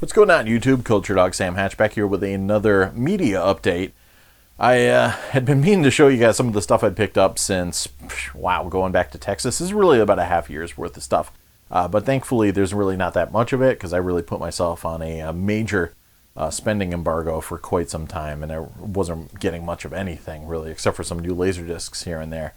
What's going on, YouTube? Culturedog Sam Hatch back here with another media update. I had been meaning to show you guys some of the stuff I'd picked up since, wow, going back to Texas. This is really about a half year's worth of stuff. But thankfully, there's really not that much of it because I really put myself on a major spending embargo for quite some time, and I wasn't getting much of anything, really, except for some new LaserDiscs here and there.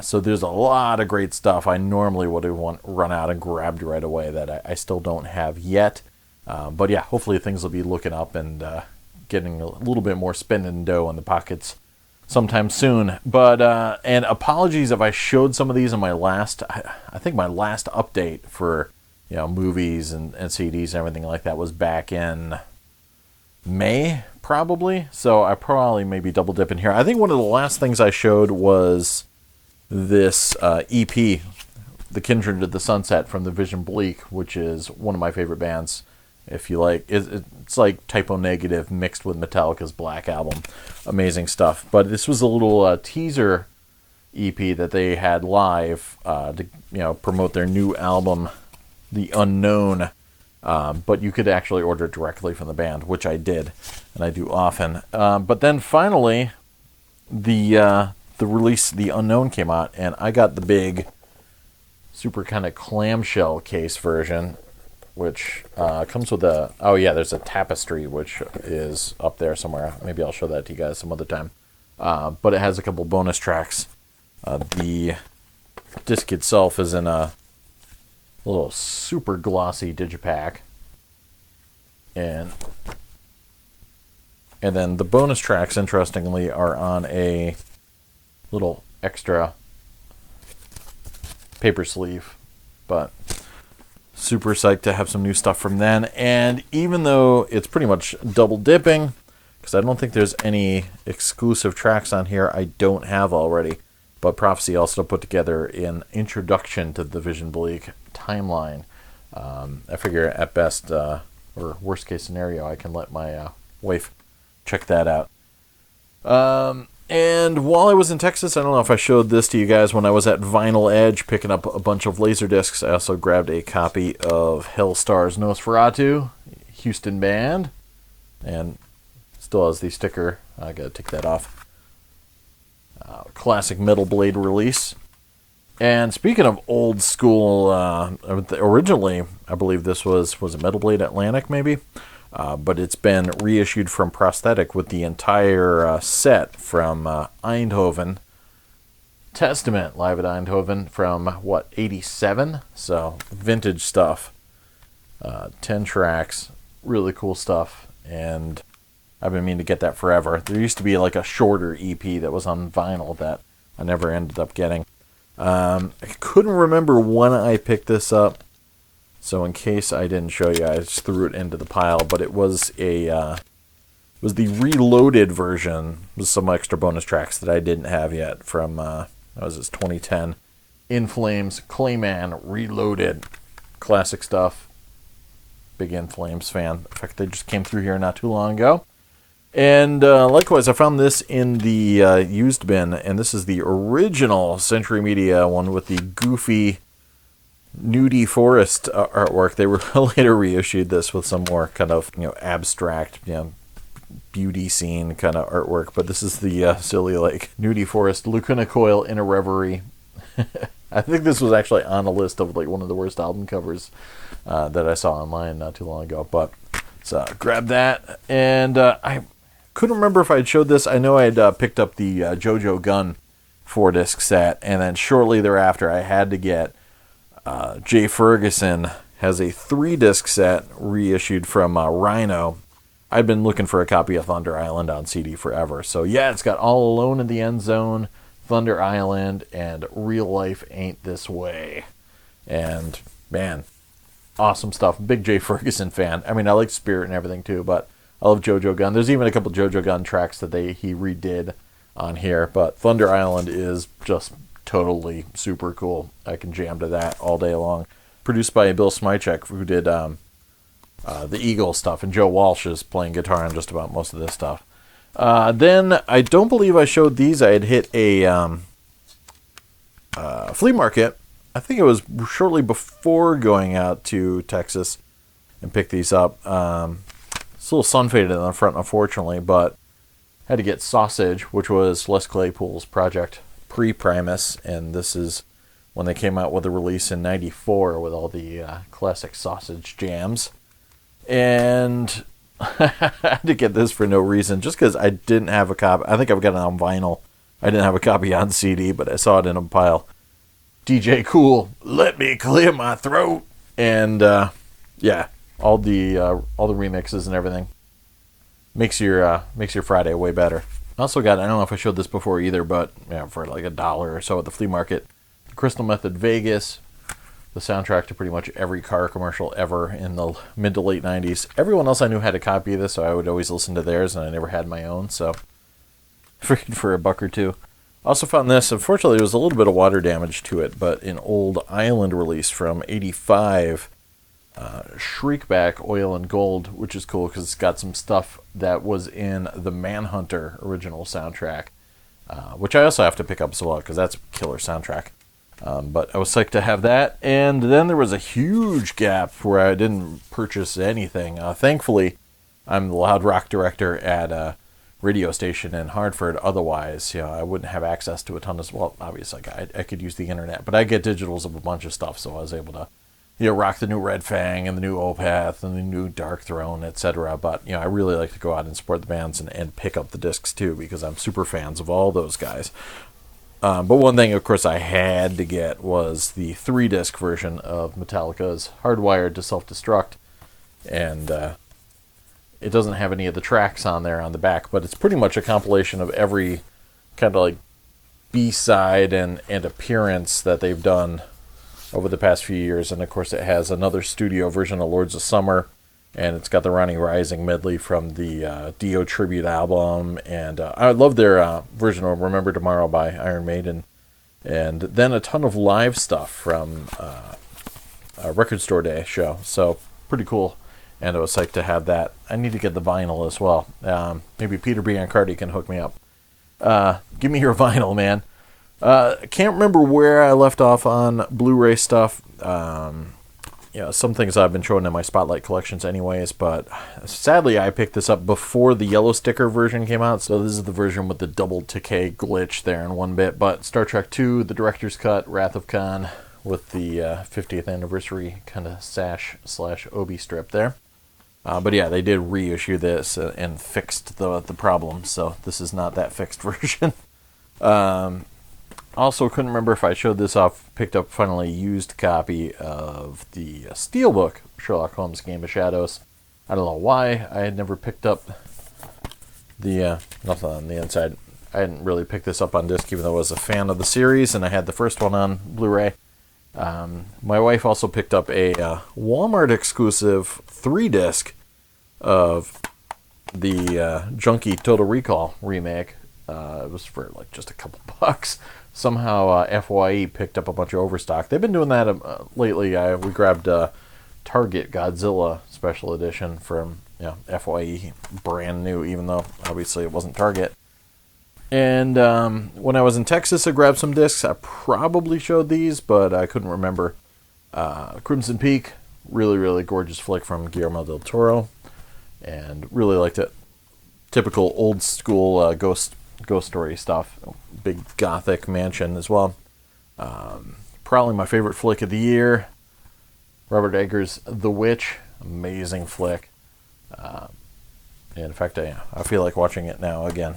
So there's a lot of great stuff I normally would have run out and grabbed right away that I still don't have yet. But yeah, hopefully things will be looking up and getting a little bit more spending dough in the pockets sometime soon. But and apologies if I showed some of these in my last, I think my last update for movies and CDs and everything like that was back in May probably. So I probably maybe double dipping here. I think one of the last things I showed was this EP, The Kindred of the Sunset from the Vision Bleak, which is one of my favorite bands. If you like, it's like Typo Negative mixed with Metallica's Black Album. Amazing stuff. But this was a little teaser EP that they had live to promote their new album, The Unknown. But you could actually order it directly from the band, which I did, and I do often. But then finally, the release, The Unknown, came out, and I got the big, super kind of clamshell case version, which comes with there's a tapestry, which is up there somewhere. Maybe I'll show that to you guys some other time. But it has a couple bonus tracks. The disc itself is in a little super glossy digipack. And then the bonus tracks, interestingly, are on a little extra paper sleeve. But super psyched to have some new stuff from then. And even though it's pretty much double dipping, because I don't think there's any exclusive tracks on here I don't have already, but Prophecy also put together an introduction to the Vision Bleak timeline. I figure at best, or worst case scenario, I can let my wife check that out. And while I was in Texas, I don't know if I showed this to you guys, when I was at Vinyl Edge picking up a bunch of LaserDiscs, I also grabbed a copy of Hellstar's Nosferatu, Houston band, and still has the sticker. I gotta take that off. Classic Metal Blade release. And speaking of old school, originally, I believe this was a Metal Blade Atlantic, maybe? But it's been reissued from prosthetic with the entire set from Eindhoven. Testament live at Eindhoven from, 87? So, vintage stuff. 10 tracks. Really cool stuff. And I've been meaning to get that forever. There used to be like a shorter EP that was on vinyl that I never ended up getting. I couldn't remember when I picked this up. So in case I didn't show you, I just threw it into the pile. But it was the reloaded version with some extra bonus tracks that I didn't have yet from, that was his 2010 In Flames Clayman Reloaded. Classic stuff. Big In Flames fan. In fact, they just came through here not too long ago. And likewise, I found this in the used bin. And this is the original Century Media one with the goofy nudie forest artwork. They were later reissued this with some more kind of abstract beauty scene kind of artwork, but this is the silly like nudie forest lacuna coil in a reverie. I think this was actually on a list of like one of the worst album covers that I saw online not too long ago, but so grab that. And I couldn't remember if I'd showed this. I know I'd picked up the JoJo Gun 4-disc set, and then shortly thereafter I had to get Jay Ferguson has a 3-disc set reissued from Rhino. I've been looking for a copy of Thunder Island on CD forever. So yeah, it's got All Alone in the End Zone, Thunder Island, and Real Life Ain't This Way. And man, awesome stuff. Big Jay Ferguson fan. I mean, I like Spirit and everything too, but I love JoJo Gun. There's even a couple JoJo Gun tracks that he redid on here, but Thunder Island is just totally super cool. I can jam to that all day long. Produced by Bill Smichek, who did the Eagle stuff, and Joe Walsh is playing guitar on just about most of this stuff. Then I don't believe I showed these. I had hit a flea market. I think it was shortly before going out to Texas, and pick these up. It's a little sun faded on the front, unfortunately, but had to get Sausage, which was Les Claypool's project pre-Primus, and this is when they came out with a release in '94 with all the classic Sausage jams. And I had to get this for no reason, just because I didn't have a copy. I think I've got it on vinyl. I didn't have a copy on CD, but I saw it in a pile. DJ Cool, let me clear my throat. And yeah, all the remixes and everything makes your Friday way better. I also got, I don't know if I showed this before either, but yeah, for like $1 or so at the flea market, Crystal Method Vegas, the soundtrack to pretty much every car commercial ever in the mid to late 90s. Everyone else I knew had a copy of this, so I would always listen to theirs, and I never had my own, so freaking for $1 or $2. Also found this. Unfortunately, there was a little bit of water damage to it, but an old Island release from '85, Shriekback Oil and Gold, which is cool because it's got some stuff that was in the Manhunter original soundtrack, which I also have to pick up as well because that's a killer soundtrack. But I was psyched to have that. And then there was a huge gap where I didn't purchase anything. Thankfully, I'm the loud rock director at a radio station in Hartford. Otherwise, I wouldn't have access to a ton of, well, obviously I could use the internet, but I get digitals of a bunch of stuff, so I was able to rock the new Red Fang and the new Opeth and the new Dark Throne, etc. But I really like to go out and support the bands and pick up the discs too, because I'm super fans of all those guys. But one thing, of course, I had to get was the 3-disc version of Metallica's Hardwired to Self-Destruct. And it doesn't have any of the tracks on there on the back, but it's pretty much a compilation of every kind of like B-side and appearance that they've done over the past few years. And, of course, it has another studio version of Lords of Summer, and it's got the Ronnie Rising medley from the Dio tribute album, and I love their version of Remember Tomorrow by Iron Maiden, and then a ton of live stuff from a Record Store Day show, so pretty cool, and I was psyched to have that. I need to get the vinyl as well. Maybe Peter Biancardi can hook me up. Give me your vinyl, man. Can't remember where I left off on Blu-ray stuff. Some things I've been showing in my Spotlight collections anyways, but sadly I picked this up before the yellow sticker version came out, so this is the version with the double decay glitch there in one bit. But Star Trek II, the director's cut, Wrath of Khan, with the 50th anniversary kind of sash/obi strip there. But yeah, they did reissue this and fixed the problem, so this is not that fixed version. Also, couldn't remember if I showed this off. Picked up finally a used copy of the Steelbook Sherlock Holmes Game of Shadows. I don't know why I had never picked up the nothing on the inside. I hadn't really picked this up on disc, even though I was a fan of the series, and I had the first one on Blu-ray. My wife also picked up a Walmart exclusive 3-disc of the Junkie Total Recall remake. It was for like just a couple bucks. Somehow FYE picked up a bunch of overstock. They've been doing that lately. We grabbed Target Godzilla Special Edition from FYE, brand new, even though obviously it wasn't Target. And when I was in Texas, I grabbed some discs. I probably showed these, but I couldn't remember. Crimson Peak, really, really gorgeous flick from Guillermo del Toro, and really liked it. Typical old school ghost story stuff. Big gothic mansion as well. Probably my favorite flick of the year, Robert Eggers' The Witch. Amazing flick. And in fact, I feel like watching it now again.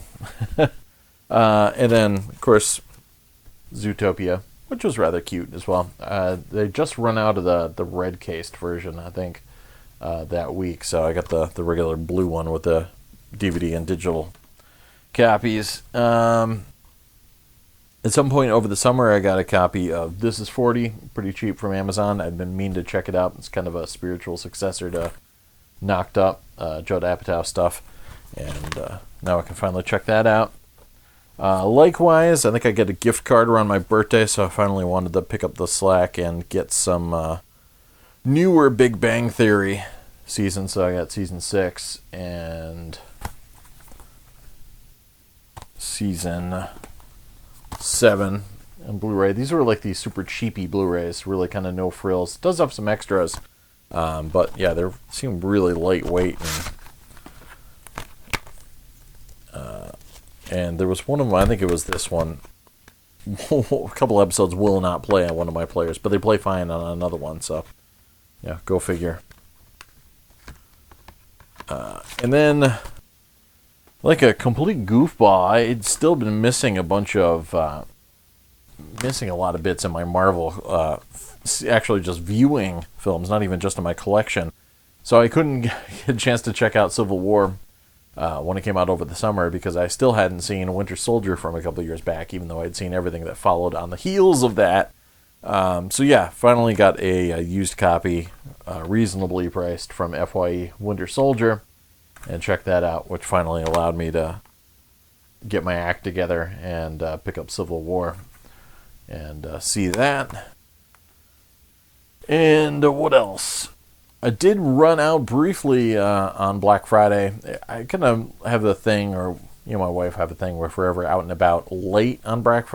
And then, of course, Zootopia, which was rather cute as well. They just run out of the red-cased version, I think, that week. So I got the regular blue one with the DVD and digital copies. At some point over the summer, I got a copy of This Is 40, pretty cheap from Amazon. I'd been meaning to check it out. It's kind of a spiritual successor to Knocked Up, Judd Apatow stuff. And now I can finally check that out. Likewise, I think I get a gift card around my birthday, so I finally wanted to pick up the slack and get some newer Big Bang Theory seasons. So I got season 6 and season 7 and Blu-ray. These were like these super cheapy Blu-rays, really kind of no frills. It does have some extras, But yeah, they seem really lightweight. And there was one of them, I think it was this one. A couple episodes will not play on one of my players, but they play fine on another one, so yeah, go figure. And then, like a complete goofball, I'd still been missing a lot of bits in my Marvel, actually just viewing films, not even just in my collection. So I couldn't get a chance to check out Civil War when it came out over the summer, because I still hadn't seen Winter Soldier from a couple of years back, even though I'd seen everything that followed on the heels of that. So yeah, finally got a used copy, reasonably priced, from FYE Winter Soldier, and checked that out, which finally allowed me to get my act together and pick up Civil War and see that. And what else? I did run out briefly on Black Friday. I kind of have the thing, or my wife have a thing where if we're ever out and about late on Black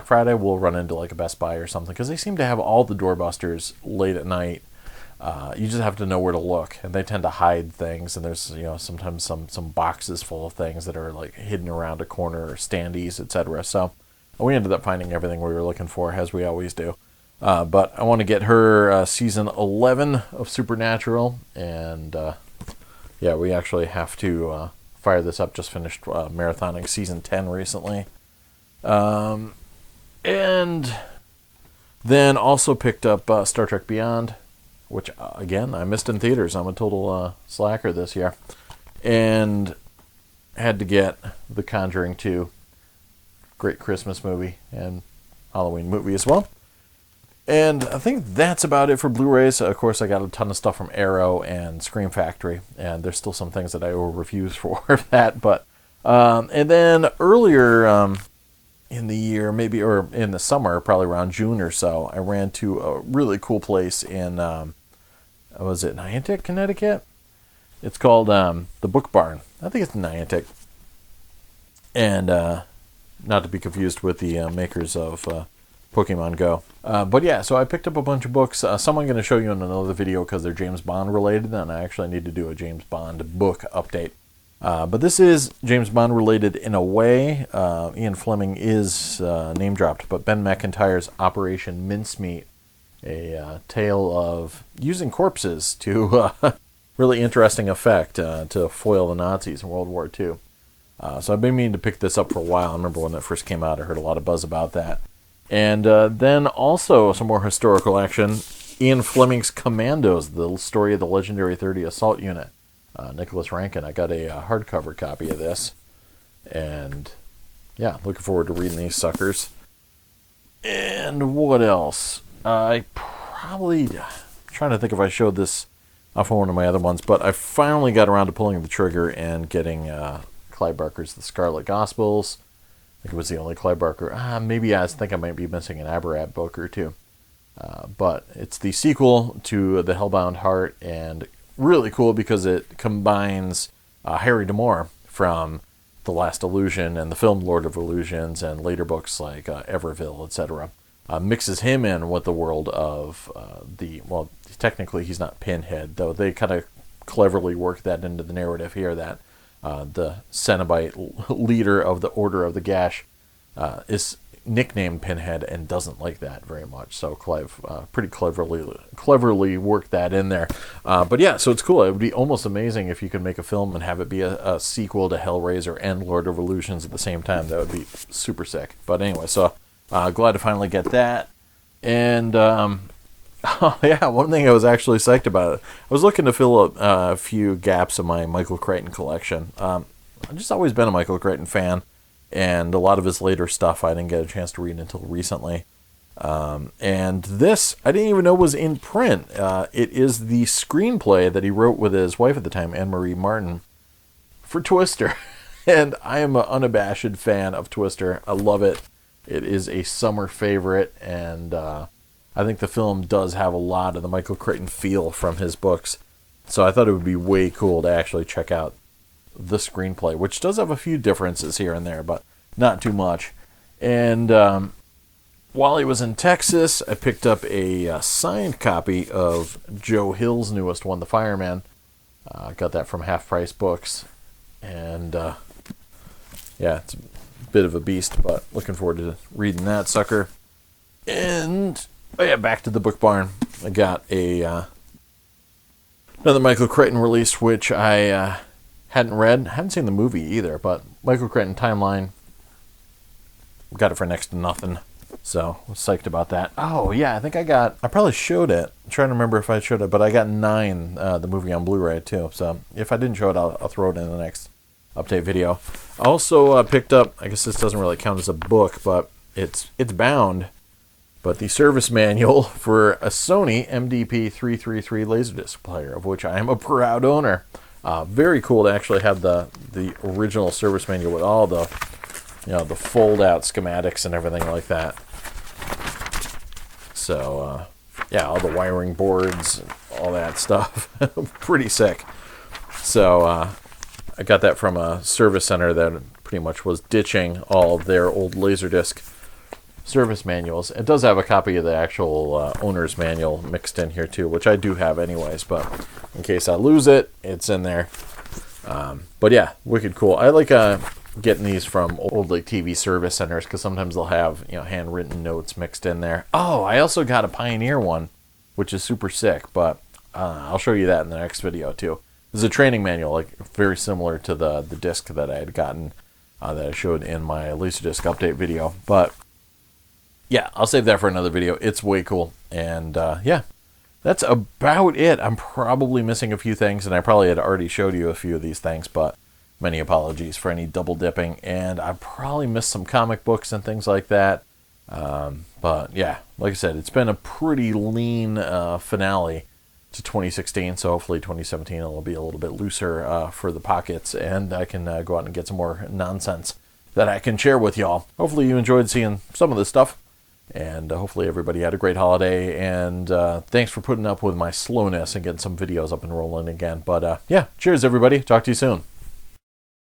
Friday, we'll run into like a Best Buy or something, because they seem to have all the doorbusters late at night. You just have to know where to look, and they tend to hide things, and there's sometimes some boxes full of things that are like hidden around a corner, or standees, etc. So we ended up finding everything we were looking for, as we always do. But I want to get her season 11 of Supernatural, and yeah, we actually have to fire this up. Just finished marathoning season 10 recently. And then also picked up Star Trek Beyond, which, again, I missed in theaters. I'm a total slacker this year. And had to get The Conjuring 2, great Christmas movie and Halloween movie as well. And I think that's about it for Blu-rays. Of course, I got a ton of stuff from Arrow and Scream Factory, and there's still some things that I owe reviews for that. But and then earlier in the year, maybe, or in the summer, probably around June or so, I ran to a really cool place in was it Niantic, Connecticut? It's called the Book Barn. I think it's Niantic, and not to be confused with the makers of Pokemon Go. But yeah, so I picked up a bunch of books. Some I'm going to show you in another video because they're James Bond related, and I actually need to do a James Bond book update. But this is James Bond related in a way. Ian Fleming is name dropped, but Ben McIntyre's Operation Mincemeat, a tale of using corpses to really interesting effect to foil the Nazis in World War II. So I've been meaning to pick this up for a while. I remember when it first came out, I heard a lot of buzz about that. And then also some more historical action. Ian Fleming's Commandos, the story of the legendary 30 Assault Unit. Nicholas Rankin. I got a hardcover copy of this. And yeah, looking forward to reading these suckers. And what else? I'm trying to think if I showed this off on one of my other ones, but I finally got around to pulling the trigger and getting Clive Barker's The Scarlet Gospels. I think it was the only Clive Barker. Maybe I think I might be missing an Abarat book or two. But it's the sequel to The Hellbound Heart, and really cool because it combines Harry D'Amour from The Last Illusion and the film Lord of Illusions and later books like Everville, etc. Mixes him in with the world of well, technically he's not Pinhead, though they kind of cleverly work that into the narrative here, that the Cenobite leader of the Order of the Gash is nicknamed Pinhead and doesn't like that very much. So Clive pretty cleverly worked that in there. But yeah, so it's cool. It would be almost amazing if you could make a film and have it be a sequel to Hellraiser and Lord of Illusions at the same time. That would be super sick. But anyway, so glad to finally get that. And oh yeah, one thing I was actually psyched about, I was looking to fill a few gaps in my Michael Crichton collection. I've just always been a Michael Crichton fan, and a lot of his later stuff I didn't get a chance to read until recently. And this, I didn't even know was in print. It is the screenplay that he wrote with his wife at the time, Anne-Marie Martin, for Twister. And I am an unabashed fan of Twister. I love it. It is a summer favorite, and I think the film does have a lot of the Michael Crichton feel from his books. So I thought it would be way cool to actually check out the screenplay, which does have a few differences here and there, but not too much. And While I was in Texas, I picked up a signed copy of Joe Hill's newest one, The Fireman. I got that from Half Price Books. And, yeah, it's a bit of a beast, but looking forward to reading that sucker. And, oh yeah, back to the book barn. I got another Michael Crichton release, which I hadn't read. Hadn't seen the movie either, but Michael Crichton Timeline. Got it for next to nothing. So, I was psyched about that. Oh, yeah, I probably showed it. I'm trying to remember if I showed it, but I got 9, the movie on Blu-ray, too. So, if I didn't show it, I'll throw it in the next update video. I also picked up, I guess this doesn't really count as a book, but it's bound, but the service manual for a Sony MDP-333 LaserDisc player, of which I am a proud owner. Very cool to actually have the original service manual with all the the fold-out schematics and everything like that. So, yeah, all the wiring boards, all that stuff. Pretty sick. So, I got that from a service center that pretty much was ditching all of their old LaserDisc service manuals. It does have a copy of the actual owner's manual mixed in here, too, which I do have anyways, but in case I lose it, it's in there. But, yeah, wicked cool. I like getting these from old TV service centers because sometimes they'll have handwritten notes mixed in there. Oh, I also got a Pioneer one, which is super sick, but I'll show you that in the next video too. This is a training manual, like very similar to the disc that I had gotten that I showed in my LaserDisc update video. But yeah, I'll save that for another video. It's way cool, and yeah, that's about it. I'm probably missing a few things, and I probably had already showed you a few of these things, but many apologies for any double dipping, and I probably missed some comic books and things like that. But yeah, like I said, it's been a pretty lean finale to 2016, so hopefully 2017 will be a little bit looser for the pockets, and I can go out and get some more nonsense that I can share with y'all. Hopefully you enjoyed seeing some of this stuff, and hopefully everybody had a great holiday, and thanks for putting up with my slowness and getting some videos up and rolling again. But yeah, cheers everybody, talk to you soon.